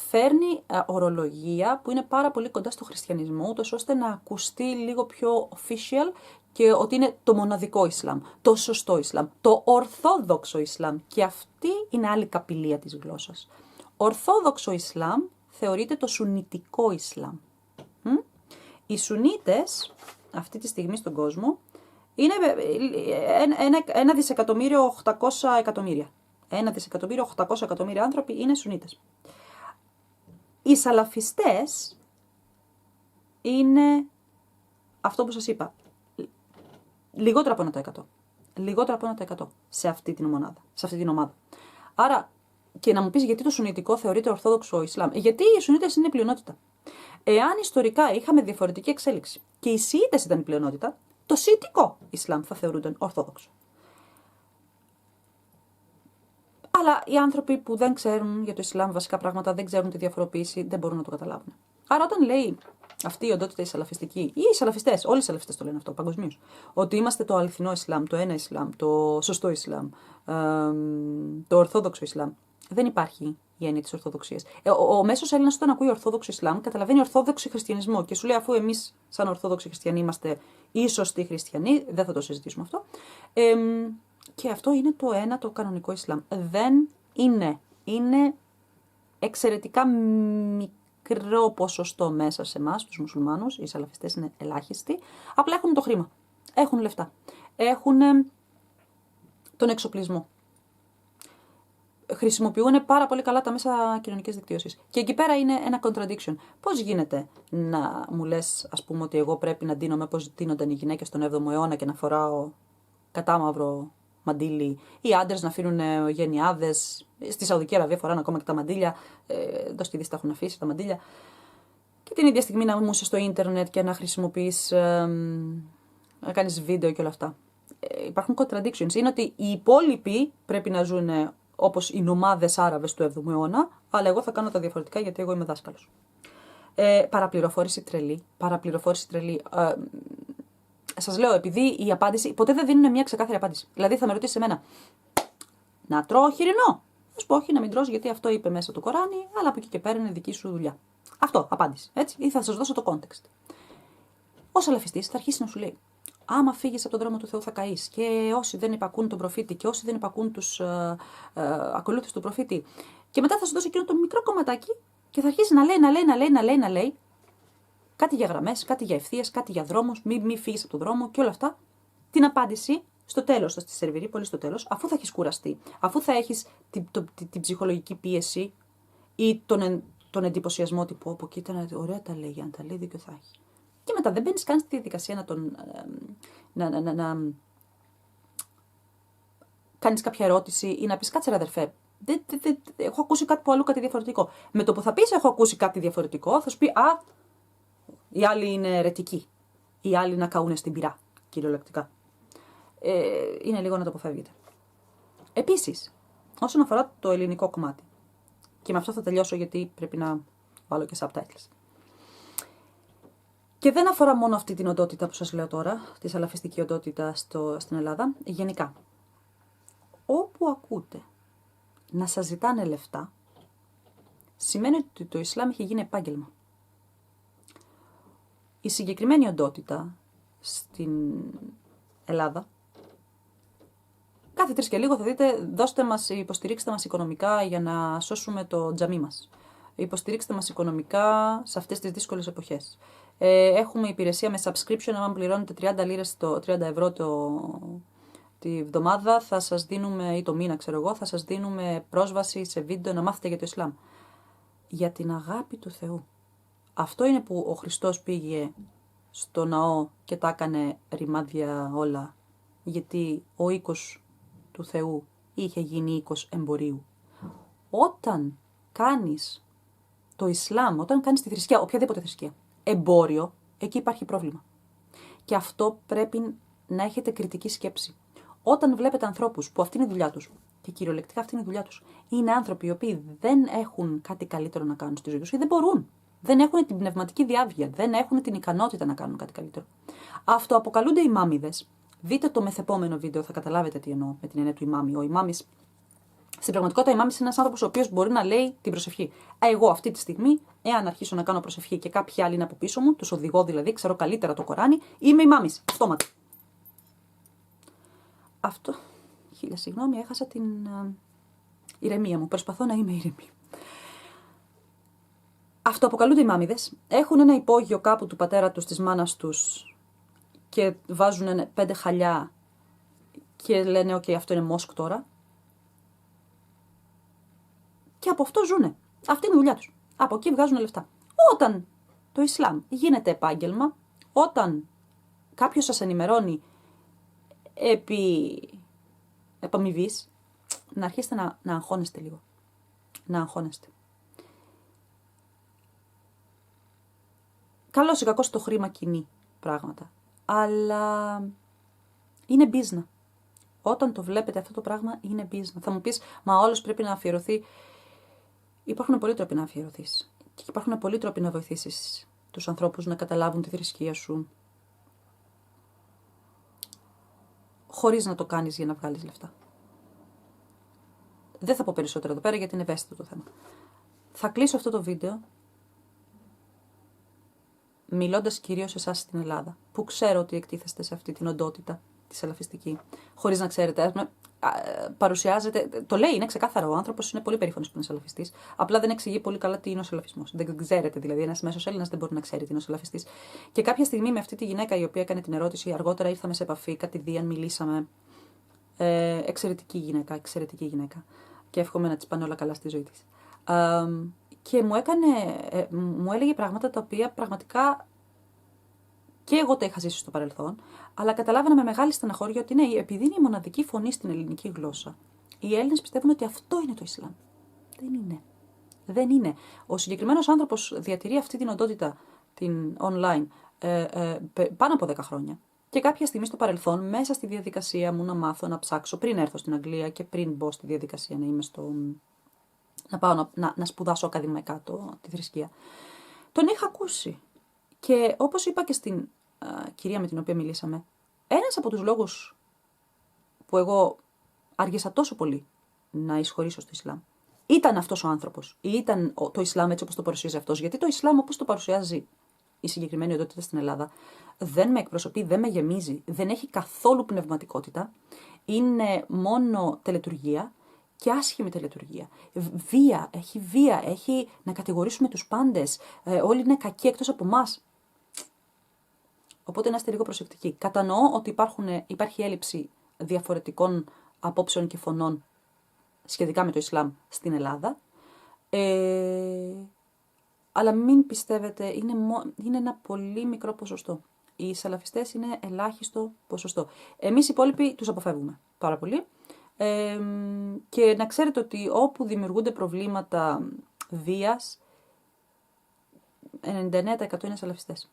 Φέρνει ορολογία που είναι πάρα πολύ κοντά στο χριστιανισμό, ούτως ώστε να ακουστεί λίγο πιο official και ότι είναι το μοναδικό Ισλάμ, το σωστό Ισλάμ, το ορθόδοξο Ισλάμ. Και αυτή είναι άλλη καπηλεία της γλώσσας. Ορθόδοξο Ισλάμ θεωρείται το σουνιτικό Ισλάμ. Οι Σουνίτες αυτή τη στιγμή στον κόσμο Είναι 1.800.000.000. 1.800.000.000 άνθρωποι είναι Σουνίτες. Οι Σαλαφιστές είναι αυτό που σας είπα. Λιγότερο από 1%. Λιγότερο από 1% σε αυτή την ομάδα. Άρα, και να μου πεις γιατί το Σουνιτικό θεωρείται Ορθόδοξο Ισλάμ. Γιατί οι Σουνίτες είναι πλειονότητα. Εάν ιστορικά είχαμε διαφορετική εξέλιξη και οι Σιήτες ήταν η πλειονότητα, το Σιητικό Ισλάμ θα θεωρούνταν Ορθόδοξο. Αλλά οι άνθρωποι που δεν ξέρουν για το Ισλάμ βασικά πράγματα, δεν ξέρουν τη διαφοροποίηση, δεν μπορούν να το καταλάβουν. Άρα, όταν λέει αυτή η οντότητα η σαλαφιστική, ή οι σαλαφιστές, όλοι οι σαλαφιστές το λένε αυτό παγκοσμίως, ότι είμαστε το αληθινό Ισλάμ, το ένα Ισλάμ, το σωστό Ισλάμ, το Ορθόδοξο Ισλάμ, δεν υπάρχει η έννοια της Ορθοδοξίας. Ο μέσος Έλληνας, όταν ακούει Ορθόδοξο Ισλάμ, καταλαβαίνει Ορθόδοξο Χριστιανισμό και σου λέει, αφού εμείς, σαν Ορθόδοξοι Χριστιανοί, είμαστε οι σωστοί Χριστιανοί, δεν θα το συζητήσουμε αυτό. Και αυτό είναι το ένα, το κανονικό Ισλάμ. Δεν είναι. Είναι εξαιρετικά μικρό ποσοστό μέσα σε εμάς, τους μουσουλμάνους. Οι σαλαφιστές είναι ελάχιστοι. Απλά έχουν το χρήμα. Έχουν λεφτά. Έχουν τον εξοπλισμό. Χρησιμοποιούν πάρα πολύ καλά τα μέσα κοινωνικής δικτύωσης. Και εκεί πέρα είναι ένα contradiction. Πώς γίνεται να μου λες, ας πούμε, ότι εγώ πρέπει να ντύνομαι όπως ντύνονταν οι γυναίκες στον 7ο αιώνα και να φοράω κατάμαυρο μαντίλι, οι άντρες να αφήνουν γενιάδες. Στη Σαουδική Αραβία φοράνε ακόμα και τα μαντίλια. Εδώ στη Δύση τα έχουν αφήσει τα μαντίλια. Και την ίδια στιγμή να μου είσαι στο ίντερνετ και να χρησιμοποιείς, να κάνεις βίντεο και όλα αυτά. Υπάρχουν contradictions. Είναι ότι οι υπόλοιποι πρέπει να ζουν όπως οι νομάδες Άραβες του 7ου αιώνα, αλλά εγώ θα κάνω τα διαφορετικά γιατί εγώ είμαι δάσκαλος. Παραπληροφόρηση τρελή. Σας λέω, επειδή η απάντηση ποτέ δεν δίνουν μια ξεκάθαρη απάντηση. Δηλαδή θα με ρωτήσει εμένα, να τρώω χοιρινό. Θα σου πω όχι, να μην τρως γιατί αυτό είπε μέσα το Κοράνι, αλλά από εκεί και πέρα είναι δική σου δουλειά. Αυτό, απάντηση. Έτσι, ή θα σας δώσω το context. Ο σαλαφιστής θα αρχίσει να σου λέει, άμα φύγεις από τον δρόμο του Θεού θα καείς. Και όσοι δεν υπακούν τον προφήτη και όσοι δεν υπακούν τους ακολούθους του προφήτη. Και μετά θα σου δώσει εκείνο το μικρό κομματάκι και θα αρχίσει να λέει. Κάτι για γραμμές, κάτι για ευθείες, κάτι για δρόμους, μη φύγεις από τον δρόμο και όλα αυτά. Την απάντηση στο τέλος, θα στη σερβιρεί, πολύ στο τέλος, αφού θα έχεις κουραστεί, αφού θα έχεις την ψυχολογική πίεση ή τον εντυπωσιασμό τύπου, από εκεί ήταν ωραία τα λέει, αν τα λέει δίκιο θα έχει. Και μετά δεν μπαίνεις καν στη διαδικασία να κάνεις κάποια ερώτηση ή να πεις κάτσε ρε αδερφέ, έχω ακούσει κάτι που αλλού κάτι διαφορετικό. Με το που θα πεις έχω ακούσει κάτι διαφορετικό, θα σου πει οι άλλοι είναι αιρετικοί. Οι άλλοι να καούνε στην πυρά, κυριολεκτικά. Είναι λίγο να το αποφεύγετε. Επίσης, όσον αφορά το ελληνικό κομμάτι, και με αυτό θα τελειώσω γιατί πρέπει να βάλω και subtitles. Και δεν αφορά μόνο αυτή την οντότητα που σας λέω τώρα, τη σαλαφιστική οντότητα στην Ελλάδα, γενικά. Όπου ακούτε να σας ζητάνε λεφτά, σημαίνει ότι το Ισλάμ έχει γίνει επάγγελμα. Η συγκεκριμένη οντότητα στην Ελλάδα, κάθε 3 και λίγο θα δείτε, υποστηρίξτε μας οικονομικά για να σώσουμε το τζαμί μας. Υποστηρίξτε μας οικονομικά σε αυτές τις δύσκολες εποχές. Έχουμε υπηρεσία με subscription, αν πληρώνετε 30 ευρώ τη βδομάδα, θα σας δίνουμε, ή το μήνα ξέρω εγώ, θα σας δίνουμε πρόσβαση σε βίντεο να μάθετε για το Ισλάμ. Για την αγάπη του Θεού. Αυτό είναι που ο Χριστός πήγε στο ναό και τα έκανε ρημάδια όλα, γιατί ο οίκος του Θεού είχε γίνει οίκος εμπορίου. Όταν κάνεις το Ισλάμ, όταν κάνεις τη θρησκεία, οποιαδήποτε θρησκεία, εμπόριο, εκεί υπάρχει πρόβλημα. Και αυτό πρέπει να έχετε κριτική σκέψη. Όταν βλέπετε ανθρώπους που αυτή είναι η δουλειά τους, και κυριολεκτικά αυτή είναι η δουλειά τους, είναι άνθρωποι οι οποίοι δεν έχουν κάτι καλύτερο να κάνουν στη ζωή τους ή δεν μπορούν. Δεν έχουν την πνευματική διάβγεια, δεν έχουν την ικανότητα να κάνουν κάτι καλύτερο. Αυτοαποκαλούνται ημάμιδες. Δείτε το μεθεπόμενο βίντεο, θα καταλάβετε τι εννοώ με την έννοια του ημάμι. Ο ημάμις, στην πραγματικότητα, ο ημάμις είναι ένας άνθρωπος ο οποίος μπορεί να λέει την προσευχή. Εγώ αυτή τη στιγμή, εάν αρχίσω να κάνω προσευχή και κάποιοι άλλοι είναι από πίσω μου, τους οδηγώ δηλαδή, ξέρω καλύτερα το Κοράνι, είμαι ημάμις. Αυτόματα. Αυτό. Χίλια συγγνώμη, έχασα την ηρεμία μου. Προσπαθώ να είμαι ήρεμη. Αυτοαποκαλούνται ημάμιδες. Έχουν ένα υπόγειο κάπου του πατέρα τους, της μάνας τους και βάζουν 5 χαλιά και λένε «ΟΚ, αυτό είναι μόσκ τώρα». Και από αυτό ζουνε. Αυτή είναι η δουλειά τους. Από εκεί βγάζουν λεφτά. Όταν το Ισλάμ γίνεται επάγγελμα, όταν κάποιος σας ενημερώνει επί επαμοιβής, να αρχίσετε να αγχώνεστε λίγο. Να αγχώνεστε. Καλώς ή κακώς το χρήμα κινεί πράγματα. Αλλά είναι business. Όταν το βλέπετε αυτό το πράγμα είναι business. Θα μου πεις, μα όλος πρέπει να αφιερωθεί. Υπάρχουν πολλοί τρόποι να αφιερωθείς. Και υπάρχουν πολλοί τρόποι να βοηθήσεις τους ανθρώπους να καταλάβουν τη θρησκεία σου. Χωρίς να το κάνεις για να βγάλεις λεφτά. Δεν θα πω περισσότερο εδώ πέρα γιατί είναι ευαίσθητο το θέμα. Θα κλείσω αυτό το βίντεο μιλώντας κυρίως εσάς στην Ελλάδα, που ξέρω ότι εκτίθεστε σε αυτή την οντότητα, τη σαλαφιστική, χωρίς να ξέρετε. Παρουσιάζεται, το λέει, είναι ξεκάθαρο. Ο άνθρωπος είναι πολύ περήφανος που είναι σαλαφιστής. Απλά δεν εξηγεί πολύ καλά τι είναι ο σαλαφισμός. Δεν ξέρετε, δηλαδή, ένας μέσος Έλληνας δεν μπορεί να ξέρει τι είναι ο σαλαφιστής. Και κάποια στιγμή με αυτή τη γυναίκα η οποία έκανε την ερώτηση, αργότερα ήρθαμε σε επαφή, κατηδίαν μιλήσαμε. Εξαιρετική γυναίκα. Και εύχομαι να της πάνε όλα καλά στη ζωή της. Και μου έλεγε πράγματα τα οποία πραγματικά και εγώ τα είχα ζήσει στο παρελθόν, αλλά καταλάβαινα με μεγάλη στεναχώρια ότι ναι, επειδή είναι η μοναδική φωνή στην ελληνική γλώσσα, οι Έλληνες πιστεύουν ότι αυτό είναι το Ισλάμ. Δεν είναι. Ο συγκεκριμένος άνθρωπος διατηρεί αυτή την οντότητα, την online, πάνω από 10 χρόνια. Και κάποια στιγμή στο παρελθόν, μέσα στη διαδικασία μου να μάθω, να ψάξω, πριν έρθω στην Αγγλία και πριν μπω στη διαδικασία να είμαι να πάω να σπουδάσω ακαδημαϊκά τη θρησκεία, τον είχα ακούσει. Και όπως είπα και στην κυρία με την οποία μιλήσαμε, ένας από τους λόγους που εγώ άργησα τόσο πολύ να εισχωρήσω στο Ισλάμ, ήταν αυτός ο άνθρωπος. Ή ήταν το Ισλάμ έτσι όπως το παρουσίαζε αυτός. Γιατί το Ισλάμ όπως το παρουσιάζει η συγκεκριμένη οντότητα στην Ελλάδα δεν με εκπροσωπεί, δεν με γεμίζει, δεν έχει καθόλου πνευματικότητα. Είναι μόνο τελετουργία. Και άσχημη τελετουργία. Βία, έχει να κατηγορήσουμε τους πάντες. Όλοι είναι κακοί εκτός από εμάς. Οπότε να είστε λίγο προσεκτικοί. Κατανοώ ότι υπάρχει έλλειψη διαφορετικών απόψεων και φωνών σχετικά με το Ισλάμ στην Ελλάδα. Αλλά μην πιστεύετε, είναι ένα πολύ μικρό ποσοστό. Οι σαλαφιστές είναι ελάχιστο ποσοστό. Εμείς οι υπόλοιποι τους αποφεύγουμε πάρα πολύ. Και να ξέρετε ότι όπου δημιουργούνται προβλήματα βίας, 99% είναι σαλαφιστές.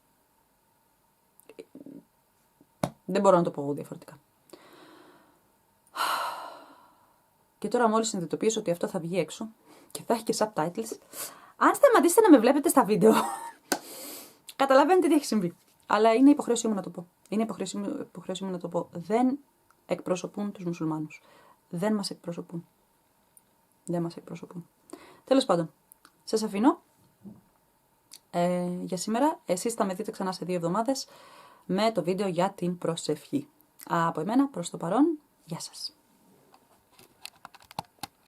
Δεν μπορώ να το πω διαφορετικά. Και τώρα μόλις συνειδητοποιήσω ότι αυτό θα βγει έξω και θα έχει και subtitles, αν σταματήσετε να με βλέπετε στα βίντεο, καταλαβαίνετε τι έχει συμβεί. Αλλά είναι υποχρέωσή μου να το πω. Υποχρέωσή μου να το πω. Δεν εκπροσωπούν τους μουσουλμάνους. Δεν μας εκπροσωπούν. Τέλος πάντων, σας αφήνω για σήμερα. Εσείς θα με δείτε ξανά σε 2 εβδομάδες με το βίντεο για την προσευχή. Από εμένα προς το παρόν, γεια σας.